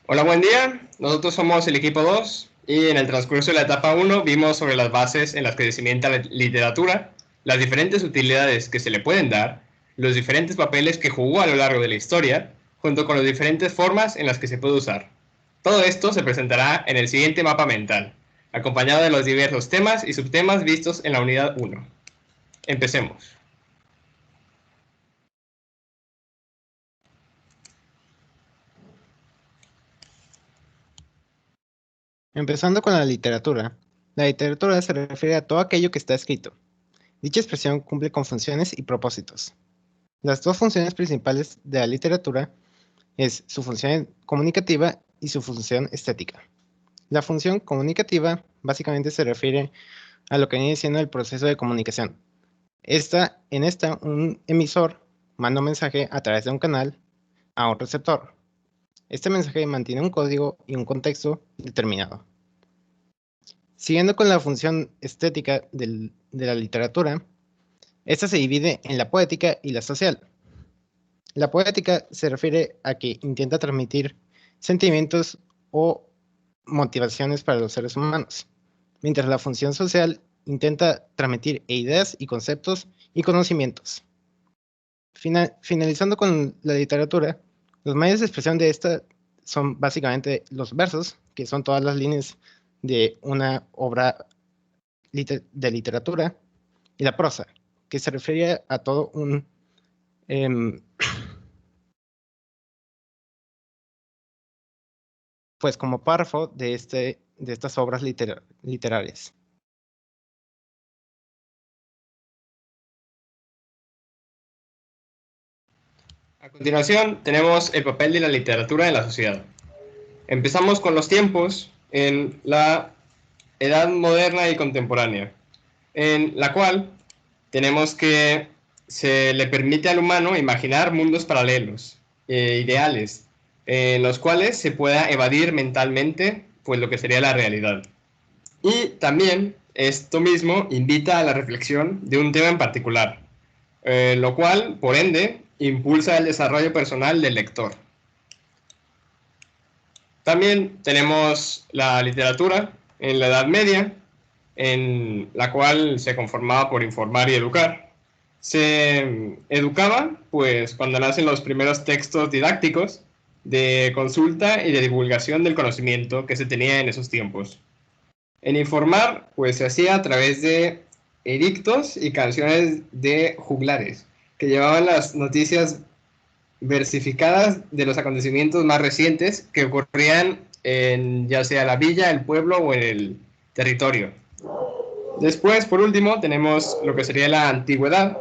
Hola, buen día. Nosotros somos el equipo 2 y en el transcurso de la etapa uno vimos sobre las bases en las que se cimienta la literatura, las diferentes utilidades que se le pueden dar, los diferentes papeles que jugó a lo largo de la historia, junto con las diferentes formas en las que se puede usar. Todo esto se presentará en el siguiente mapa mental, acompañado de los diversos temas y subtemas vistos en la unidad 1. Empecemos. Empezando con la literatura se refiere a todo aquello que está escrito. Dicha expresión cumple con funciones y propósitos. Las dos funciones principales de la literatura es su función comunicativa y su función estética. La función comunicativa básicamente se refiere a lo que viene siendo el proceso de comunicación. En esta, un emisor manda un mensaje a través de un canal a un receptor. Este mensaje mantiene un código y un contexto determinado. Siguiendo con la función estética de la literatura, esta se divide en la poética y la social. La poética se refiere a que intenta transmitir sentimientos o motivaciones para los seres humanos, mientras la función social intenta transmitir ideas y conceptos y conocimientos. Finalizando con la literatura, los medios de expresión de esta son básicamente los versos, que son todas las líneas de una obra de literatura, y la prosa, que se refiere a todo un pues como párrafo de estas obras literarias. A continuación, tenemos el papel de la literatura en la sociedad. Empezamos con los tiempos en la edad moderna y contemporánea, en la cual tenemos que se le permite al humano imaginar mundos paralelos, ideales, en los cuales se pueda evadir mentalmente pues lo que sería la realidad. Y también esto mismo invita a la reflexión de un tema en particular, lo cual, por ende, impulsa el desarrollo personal del lector. También tenemos la literatura en la Edad Media, en la cual se conformaba por informar y educar. Se educaba, pues, cuando nacen los primeros textos didácticos de consulta y de divulgación del conocimiento que se tenía en esos tiempos. En informar, pues, se hacía a través de edictos y canciones de juglares, que llevaban las noticias versificadas de los acontecimientos más recientes que ocurrían en ya sea la villa, el pueblo o en el territorio. Después, por último, tenemos lo que sería la antigüedad,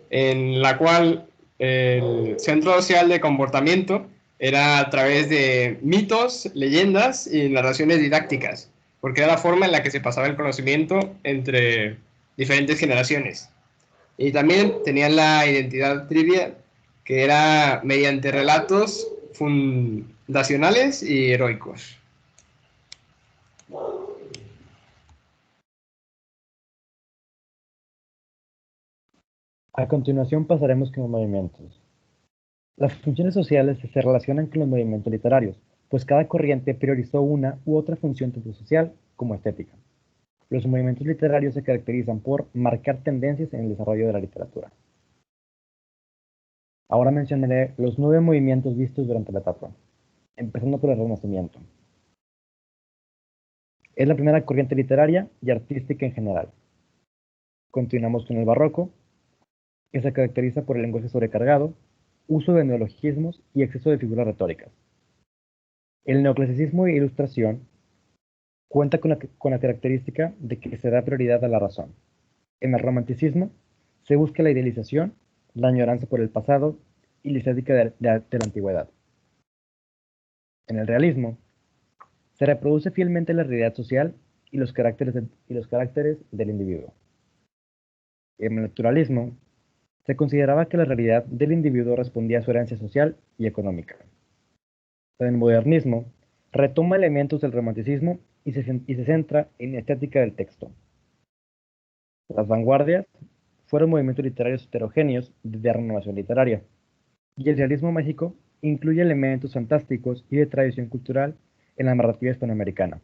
en la cual el centro social de comportamiento era a través de mitos, leyendas y narraciones didácticas, porque era la forma en la que se pasaba el conocimiento entre diferentes generaciones. Y también tenían la identidad trivia, que era mediante relatos fundacionales y heroicos. A continuación pasaremos con los movimientos. Las funciones sociales se relacionan con los movimientos literarios, pues cada corriente priorizó una u otra función tanto social como estética. Los movimientos literarios se caracterizan por marcar tendencias en el desarrollo de la literatura. Ahora mencionaré los 9 movimientos vistos durante la etapa, empezando por el Renacimiento. Es la primera corriente literaria y artística en general. Continuamos con el Barroco, que se caracteriza por el lenguaje sobrecargado, uso de neologismos y exceso de figuras retóricas. El neoclasicismo e ilustración cuenta con la característica de que se da prioridad a la razón. En el romanticismo se busca la idealización, la añoranza por el pasado y la estética de la antigüedad. En el realismo se reproduce fielmente la realidad social y los caracteres del individuo. En el naturalismo se consideraba que la realidad del individuo respondía a su herencia social y económica. En el modernismo retoma elementos del romanticismo y se centra en la estética del texto. Las vanguardias fueron movimientos literarios heterogéneos de renovación literaria, y el realismo mágico incluye elementos fantásticos y de tradición cultural en la narrativa hispanoamericana.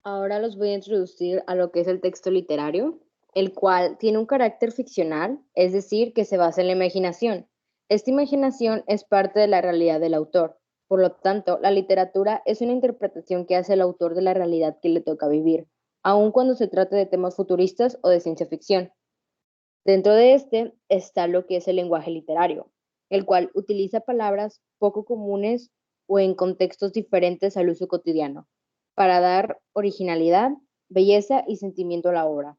Ahora los voy a introducir a lo que es el texto literario, el cual tiene un carácter ficcional, es decir, que se basa en la imaginación. Esta imaginación es parte de la realidad del autor. Por lo tanto, la literatura es una interpretación que hace el autor de la realidad que le toca vivir, aun cuando se trate de temas futuristas o de ciencia ficción. Dentro de este está lo que es el lenguaje literario, el cual utiliza palabras poco comunes o en contextos diferentes al uso cotidiano, para dar originalidad, belleza y sentimiento a la obra.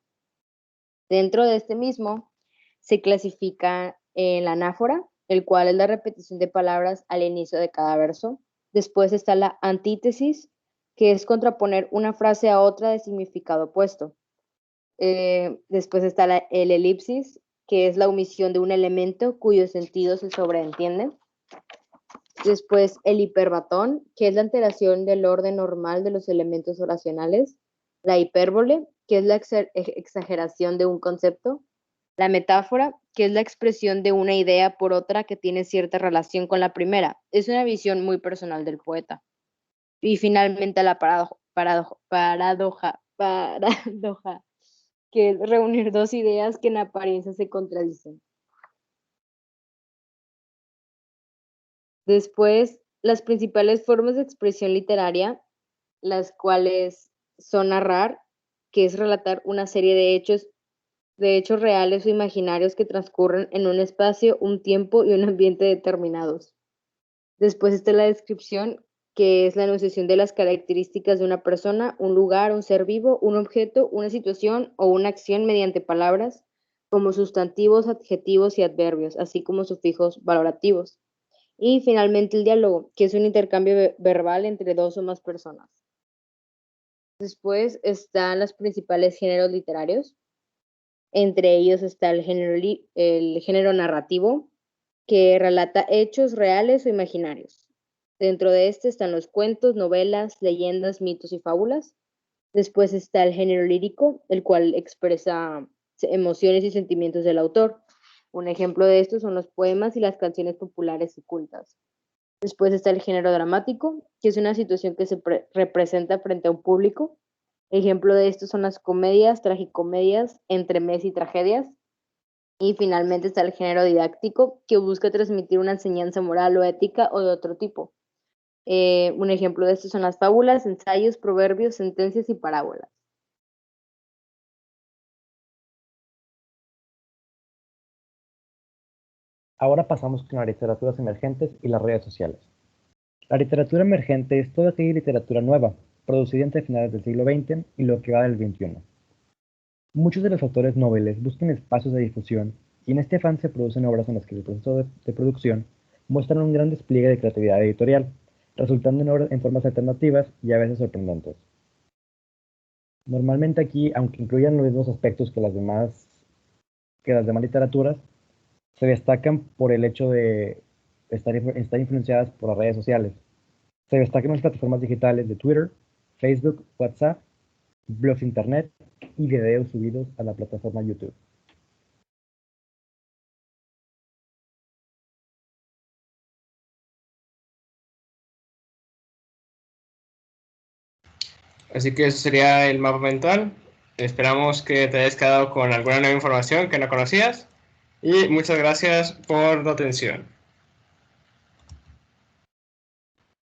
Dentro de este mismo se clasifica en la anáfora, el cual es la repetición de palabras al inicio de cada verso. Después está la antítesis, que es contraponer una frase a otra de significado opuesto. Después está el elipsis, que es la omisión de un elemento cuyo sentido se sobreentiende. Después el hiperbatón, que es la alteración del orden normal de los elementos oracionales. La hipérbole, que es la exageración de un concepto. La metáfora, que es la expresión de una idea por otra que tiene cierta relación con la primera. Es una visión muy personal del poeta. Y finalmente la paradoja, que es reunir dos ideas que en apariencia se contradicen. Después, las principales formas de expresión literaria, las cuales son narrar, que es relatar una serie de hechos reales o imaginarios que transcurren en un espacio, un tiempo y un ambiente determinados. Después está la descripción, que es la enunciación de las características de una persona, un lugar, un ser vivo, un objeto, una situación o una acción mediante palabras como sustantivos, adjetivos y adverbios, así como sufijos valorativos. Y finalmente el diálogo, que es un intercambio verbal entre dos o más personas. Después están los principales géneros literarios. Entre ellos está el género narrativo, que relata hechos reales o imaginarios. Dentro de este están los cuentos, novelas, leyendas, mitos y fábulas. Después está el género lírico, el cual expresa emociones y sentimientos del autor. Un ejemplo de esto son los poemas y las canciones populares y cultas. Después está el género dramático, que es una situación que se representa frente a un público. Ejemplo de esto son las comedias, tragicomedias, entremés y tragedias. Y finalmente está el género didáctico, que busca transmitir una enseñanza moral o ética o de otro tipo. Un ejemplo de esto son las fábulas, ensayos, proverbios, sentencias y parábolas. Ahora pasamos con las literaturas emergentes y las redes sociales. La literatura emergente es toda aquella literatura nueva, producida entre finales del siglo XX y lo que va del XXI. Muchos de los autores noveles buscan espacios de difusión y en este afán se producen obras en las que el proceso de producción muestran un gran despliegue de creatividad editorial, resultando en formas alternativas y a veces sorprendentes. Normalmente aquí, aunque incluyan los mismos aspectos que las demás literaturas, se destacan por el hecho de estar influenciadas por las redes sociales. Se destacan las plataformas digitales de Twitter, Facebook, WhatsApp, blogs internet y videos subidos a la plataforma YouTube. Así que eso sería el mapa mental. Esperamos que te hayas quedado con alguna nueva información que no conocías y muchas gracias por tu atención.